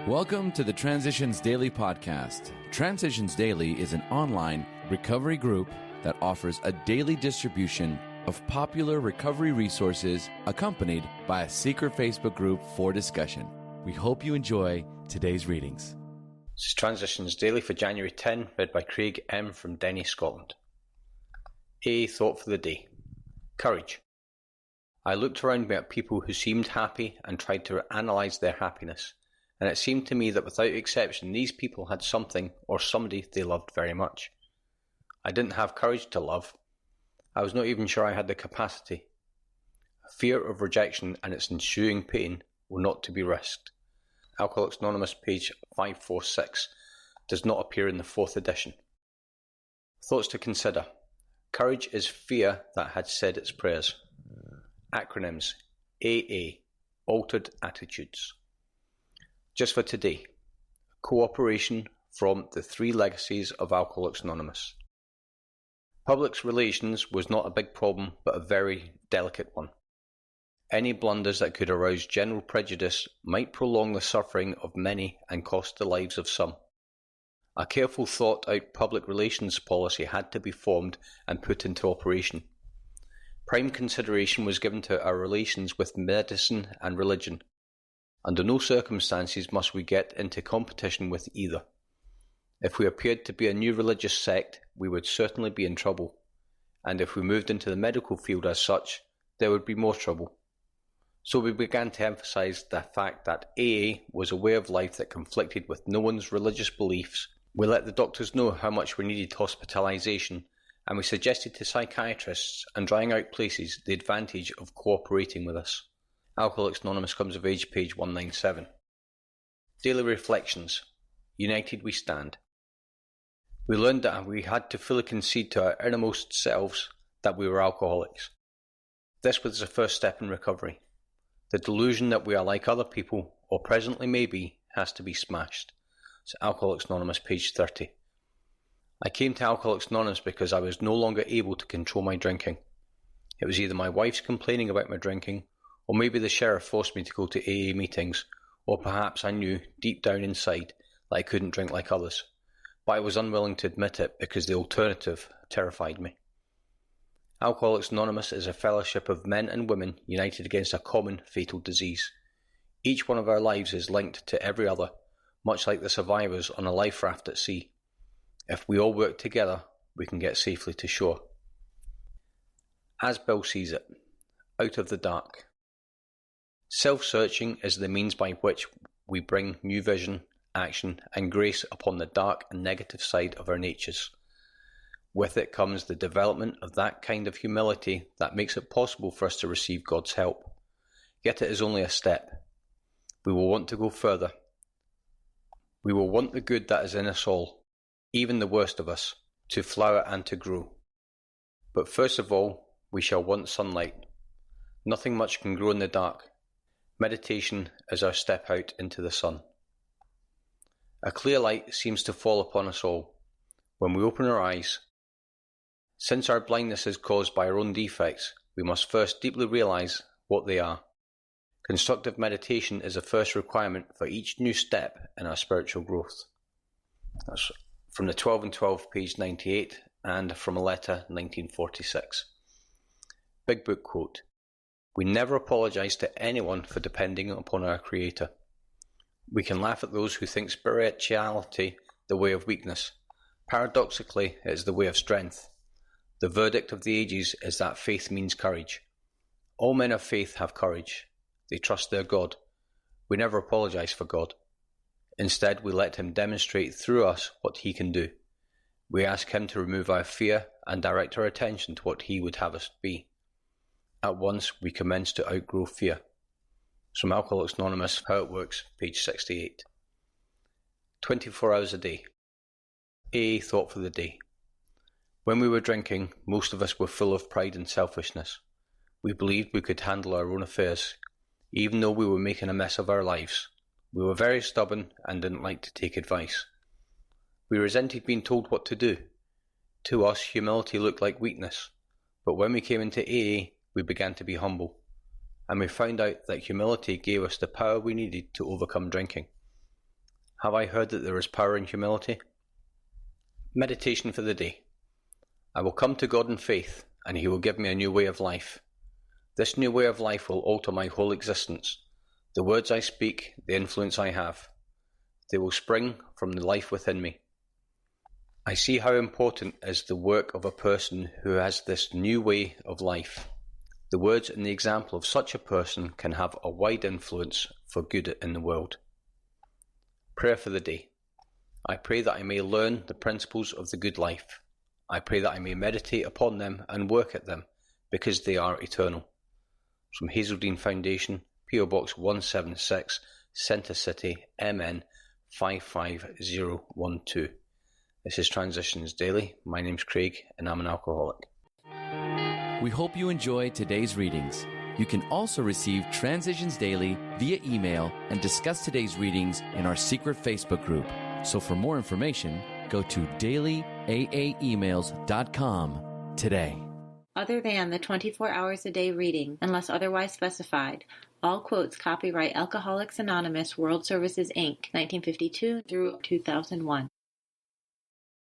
Welcome to the Transitions Daily podcast. Transitions Daily is an online recovery group that offers a daily distribution of popular recovery resources accompanied by a secret Facebook group for discussion. We hope you enjoy today's readings. This is Transitions Daily for January 10, read by Craig M. from Denny, Scotland. A thought for the day. Courage. I looked around me at people who seemed happy and tried to analyse their happiness, and it seemed to me that without exception these people had something or somebody they loved very much. I didn't have courage to love. I was not even sure I had the capacity. Fear of rejection and its ensuing pain were not to be risked. Alcoholics Anonymous, page 546, does not appear in the 4th edition. Thoughts to consider. Courage is fear that had said its prayers. Acronyms: AA, Altered Attitudes. Just for today, cooperation from the 3 legacies of Alcoholics Anonymous. Public relations was not a big problem, but a very delicate one. Any blunders that could arouse general prejudice might prolong the suffering of many and cost the lives of some. A careful thought-out public relations policy had to be formed and put into operation. Prime consideration was given to our relations with medicine and religion. Under no circumstances must we get into competition with either. If we appeared to be a new religious sect, we would certainly be in trouble, and if we moved into the medical field as such, there would be more trouble. So we began to emphasise the fact that AA was a way of life that conflicted with no one's religious beliefs. We let the doctors know how much we needed hospitalisation, and we suggested to psychiatrists and drying out places the advantage of cooperating with us. Alcoholics Anonymous Comes of Age, page 197. Daily Reflections. United we stand. We learned that we had to fully concede to our innermost selves that we were alcoholics. This was the first step in recovery. The delusion that we are like other people, or presently may be, has to be smashed. It's Alcoholics Anonymous, page 30. I came to Alcoholics Anonymous because I was no longer able to control my drinking. It was either my wife's complaining about my drinking, or maybe the sheriff forced me to go to AA meetings, or perhaps I knew, deep down inside, that I couldn't drink like others, but I was unwilling to admit it because the alternative terrified me. Alcoholics Anonymous is a fellowship of men and women united against a common fatal disease. Each one of our lives is linked to every other, much like the survivors on a life raft at sea. If we all work together, we can get safely to shore. As Bill sees it, out of the dark. Self-searching is the means by which we bring new vision, action, and grace upon the dark and negative side of our natures. With it comes the development of that kind of humility that makes it possible for us to receive God's help. Yet it is only a step. We will want to go further. We will want the good that is in us all, even the worst of us, to flower and to grow. But first of all, we shall want sunlight. Nothing much can grow in the dark. Meditation is our step out into the sun. A clear light seems to fall upon us all when we open our eyes. Since our blindness is caused by our own defects, we must first deeply realize what they are. Constructive meditation is the first requirement for each new step in our spiritual growth. That's from the 12 and 12, page 98, and from a letter 1946. Big Book quote. We never apologize to anyone for depending upon our Creator. We can laugh at those who think spirituality the way of weakness. Paradoxically, it is the way of strength. The verdict of the ages is that faith means courage. All men of faith have courage. They trust their God. We never apologize for God. Instead, we let Him demonstrate through us what He can do. We ask Him to remove our fear and direct our attention to what He would have us be. At once, we commence to outgrow fear. From Alcoholics Anonymous, How It Works, page 68. 24 hours a day. AA thought for the day. When we were drinking, most of us were full of pride and selfishness. We believed we could handle our own affairs, even though we were making a mess of our lives. We were very stubborn and didn't like to take advice. We resented being told what to do. To us, humility looked like weakness, but when we came into AA, we began to be humble, and we found out that humility gave us the power we needed to overcome drinking. Have I heard that there is power in humility? Meditation for the day. I will come to God in faith, and He will give me a new way of life. This new way of life will alter my whole existence. The words I speak, the influence I have, they will spring from the life within me. I see how important is the work of a person who has this new way of life. The words and the example of such a person can have a wide influence for good in the world. Prayer for the day. I pray that I may learn the principles of the good life. I pray that I may meditate upon them and work at them, because they are eternal. From Hazeldean Foundation, P.O. Box 176, Centre City, MN 55012. This is Transitions Daily. My name's Craig, and I'm an alcoholic. We hope you enjoyed today's readings. You can also receive Transitions Daily via email and discuss today's readings in our secret Facebook group. So for more information, go to dailyaaemails.com today. Other than the 24 hours a day reading, unless otherwise specified, all quotes copyright Alcoholics Anonymous World Services, Inc., 1952 through 2001.